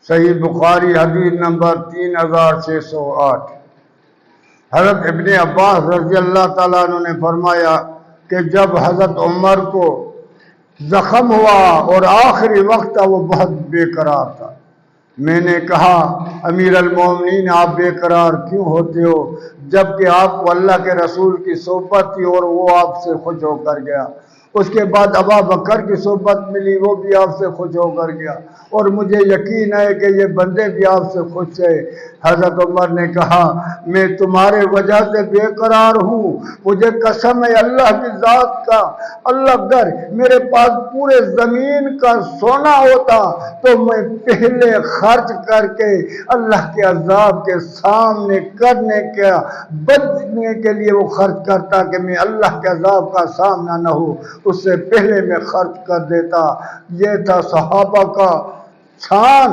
صحیح بخاری حدیث نمبر 3608۔ حضرت ابن عباس رضی اللہ تعالیٰ عنہ نے فرمایا کہ جب حضرت عمر کو زخم ہوا اور آخری وقت تھا وہ بہت بے قرار تھا۔ میں نے کہا امیر المومنین آپ بے قرار کیوں ہوتے ہو جبکہ آپ کو اللہ کے رسول کی صحبت تھی اور وہ آپ سے خوش ہو کر گیا۔ اس کے بعد ابا بکر کی صحبت ملی، وہ بھی آپ سے خوش ہو کر گیا، اور مجھے یقین ہے کہ یہ بندے بھی آپ سے خوش تھے۔ حضرت عمر نے کہا میں تمہارے وجہ سے بے قرار ہوں، مجھے قسم ہے اللہ کی ذات کا، اللہ اگر میرے پاس پورے زمین کا سونا ہوتا تو میں پہلے خرچ کر کے اللہ کے عذاب کے سامنے کرنے کا بچنے کے لیے وہ خرچ کرتا کہ میں اللہ کے عذاب کا سامنا نہ ہو، اس سے پہلے میں خرچ کر دیتا۔ یہ تھا صحابہ کا شان۔